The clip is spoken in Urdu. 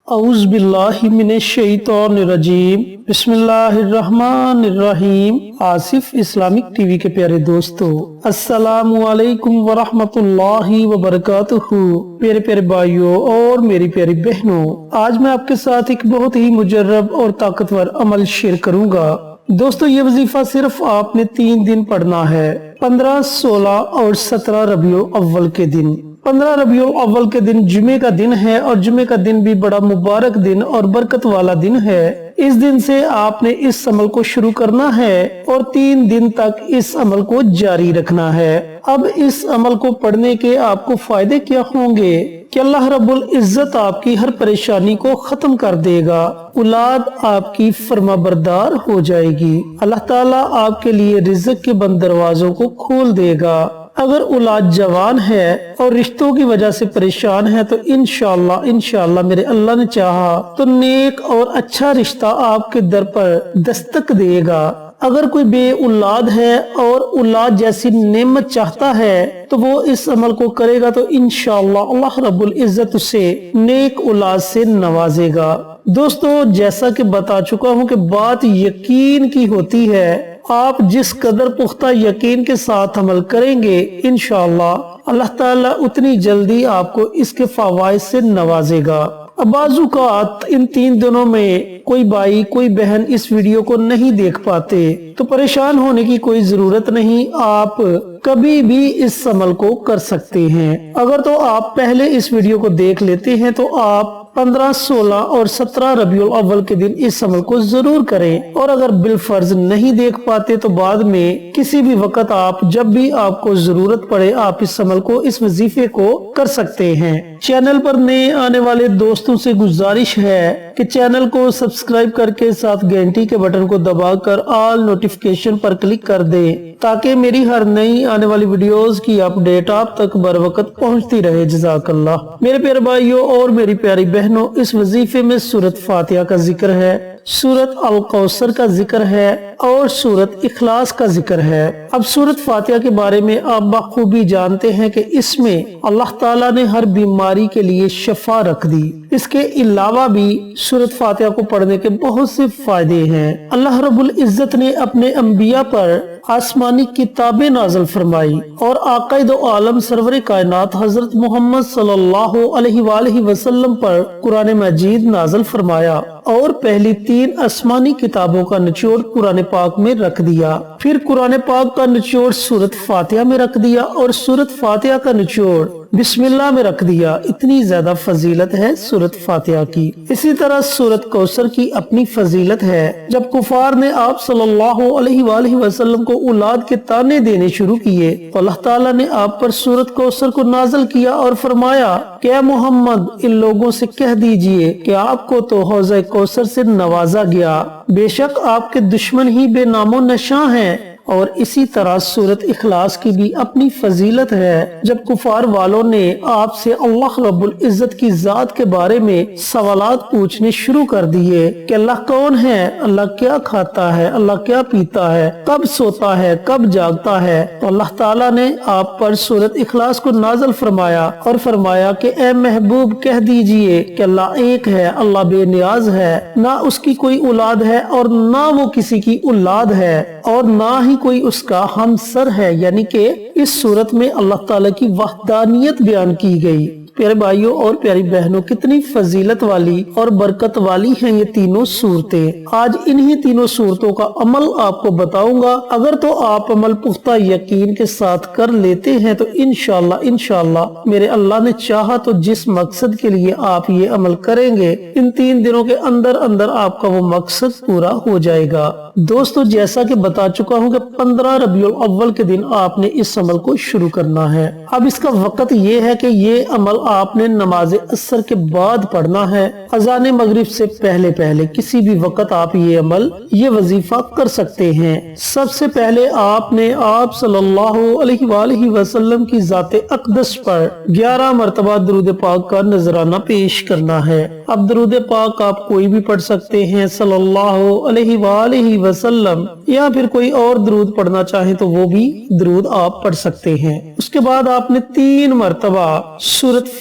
اعوذ باللہ من الشیطان الرجیم بسم اللہ الرحمن الرحیم۔ آصف اسلامک ٹی وی کے پیارے دوستو، السلام علیکم ورحمۃ اللہ وبرکاتہ۔ پیارے پیارے بھائیوں اور میری پیاری بہنوں، آج میں آپ کے ساتھ ایک بہت ہی مجرب اور طاقتور عمل شیئر کروں گا۔ دوستو، یہ وظیفہ صرف آپ نے 3 دن پڑھنا ہے، 15، 16 اور 17 ربیع الاول کے دن۔ 15 ربیع الاول کے دن جمعے کا دن ہے، اور جمعے کا دن بھی بڑا مبارک دن اور برکت والا دن ہے۔ اس دن سے آپ نے اس عمل کو شروع کرنا ہے اور 3 دن تک اس عمل کو جاری رکھنا ہے۔ اب اس عمل کو پڑھنے کے آپ کو فائدے کیا ہوں گے کہ اللہ رب العزت آپ کی ہر پریشانی کو ختم کر دے گا، اولاد آپ کی فرما بردار ہو جائے گی، اللہ تعالیٰ آپ کے لیے رزق کے بند دروازوں کو کھول دے گا۔ اگر اولاد جوان ہے اور رشتوں کی وجہ سے پریشان ہے تو انشاءاللہ میرے اللہ نے چاہا تو نیک اور اچھا رشتہ آپ کے در پر دستک دے گا۔ اگر کوئی بے اولاد ہے اور اولاد جیسی نعمت چاہتا ہے تو وہ اس عمل کو کرے گا تو انشاءاللہ اللہ رب العزت اسے نیک اولاد سے نوازے گا۔ دوستو، جیسا کہ بتا چکا ہوں کہ بات یقین کی ہوتی ہے، آپ جس قدر پختہ یقین کے ساتھ عمل کریں گے انشاءاللہ اللہ تعالیٰ اتنی جلدی آپ کو اس کے فوائد سے نوازے گا۔ اب بعض اوقات ان 3 دنوں میں کوئی بھائی کوئی بہن اس ویڈیو کو نہیں دیکھ پاتے تو پریشان ہونے کی کوئی ضرورت نہیں، آپ کبھی بھی اس عمل کو کر سکتے ہیں۔ اگر تو آپ پہلے اس ویڈیو کو دیکھ لیتے ہیں تو آپ 15، 16 اور 17 ربیع الاول کے دن اس عمل کو ضرور کریں، اور اگر بالفرض نہیں دیکھ پاتے تو بعد میں کسی بھی وقت آپ جب بھی آپ کو ضرورت پڑے آپ اس عمل کو، اس وظیفے کو کر سکتے ہیں۔ چینل پر نئے آنے والے دوستوں سے گزارش ہے کہ چینل کو سبسکرائب کر کے ساتھ گھنٹی کے بٹن کو دبا کر آل نوٹیفیکیشن پر کلک کر دیں تاکہ میری ہر نئی آنے والی ویڈیوز کی اپ ڈیٹ آپ تک بر وقت پہنچتی رہے۔ جزاک اللہ۔ میرے پیارے بھائیوں اور میری پیاری بہنوں، اس وظیفے میں سورۃ فاتحہ کا ذکر ہے، سورۃ الکوثر کا ذکر ہے اور سورۃ اخلاص کا ذکر ہے۔ اب سورۃ فاتحہ کے بارے میں آپ بخوبی جانتے ہیں کہ اس میں اللہ تعالیٰ نے ہر بیماری کے لیے شفا رکھ دی۔ اس کے علاوہ بھی سورۃ فاتحہ کو پڑھنے کے بہت سے فائدے ہیں۔ اللہ رب العزت نے اپنے انبیاء پر آسمانی کتابیں نازل فرمائی اور آقا دو عالم سرور کائنات حضرت محمد صلی اللہ علیہ وآلہ وسلم پر قرآن مجید نازل فرمایا، اور پہلی 3 آسمانی کتابوں کا نچوڑ قرآن پاک میں رکھ دیا، پھر قرآن پاک کا نچوڑ سورۃ فاتحہ میں رکھ دیا اور سورۃ فاتحہ کا نچوڑ بسم اللہ میں رکھ دیا۔ اتنی زیادہ فضیلت ہے سورۃ فاتحہ کی۔ اسی طرح سورۃ کوثر کی اپنی فضیلت ہے۔ جب کفار نے آپ صلی اللہ علیہ وآلہ وسلم کو اولاد کے تانے دینے شروع کیے تو اللہ تعالیٰ نے آپ پر سورۃ کوثر کو نازل کیا اور فرمایا کہ اے محمد، ان لوگوں سے کہہ دیجئے کہ آپ کو تو حوض کوثر سے نوازا گیا، بے شک آپ کے دشمن ہی بے نام و نشاں ہیں۔ اور اسی طرح سورۃ اخلاص کی بھی اپنی فضیلت ہے۔ جب کفار والوں نے آپ سے اللہ رب العزت کی ذات کے بارے میں سوالات پوچھنے شروع کر دیے کہ اللہ کون ہے، اللہ کیا کھاتا ہے، اللہ کیا پیتا ہے، کب سوتا ہے، کب جاگتا ہے، تو اللہ تعالیٰ نے آپ پر سورۃ اخلاص کو نازل فرمایا اور فرمایا کہ اے محبوب کہہ دیجئے کہ اللہ ایک ہے، اللہ بے نیاز ہے، نہ اس کی کوئی اولاد ہے اور نہ وہ کسی کی اولاد ہے، اور نہ ہی کوئی اس کا ہمسر ہے۔ یعنی کہ اس صورت میں اللہ تعالیٰ کی وحدانیت بیان کی گئی۔ پیارے بھائیوں اور پیاری بہنوں، کتنی فضیلت والی اور برکت والی ہیں یہ تینوں صورتیں۔ آج انہی تینوں صورتوں کا عمل آپ کو بتاؤں گا۔ اگر تو آپ عمل پختہ یقین کے ساتھ کر لیتے ہیں تو انشاءاللہ میرے اللہ نے چاہا تو جس مقصد کے لیے آپ یہ عمل کریں گے ان 3 دنوں کے اندر آپ کا وہ مقصد پورا ہو جائے گا۔ دوستو، جیسا کہ بتا چکا ہوں کہ 15 ربیع الاول کے دن آپ نے اس عمل کو شروع کرنا ہے۔ اب اس کا وقت یہ ہے کہ یہ عمل آپ نے نماز عصر کے بعد پڑھنا ہے، اذان مغرب سے پہلے کسی بھی وقت آپ یہ عمل، یہ وظیفہ کر سکتے ہیں۔ سب سے پہلے آپ نے آپ صلی اللہ علیہ وآلہ وسلم کی ذات اقدس پر 11 مرتبہ درود پاک کا نذرانہ پیش کرنا ہے۔ اب درود پاک آپ کوئی بھی پڑھ سکتے ہیں، صلی اللہ علیہ وآلہ وسلم، یا پھر کوئی اور درود پڑھنا چاہیں تو وہ بھی درود آپ پڑھ سکتے ہیں۔ اس کے بعد آپ نے 3 مرتبہ سورۃ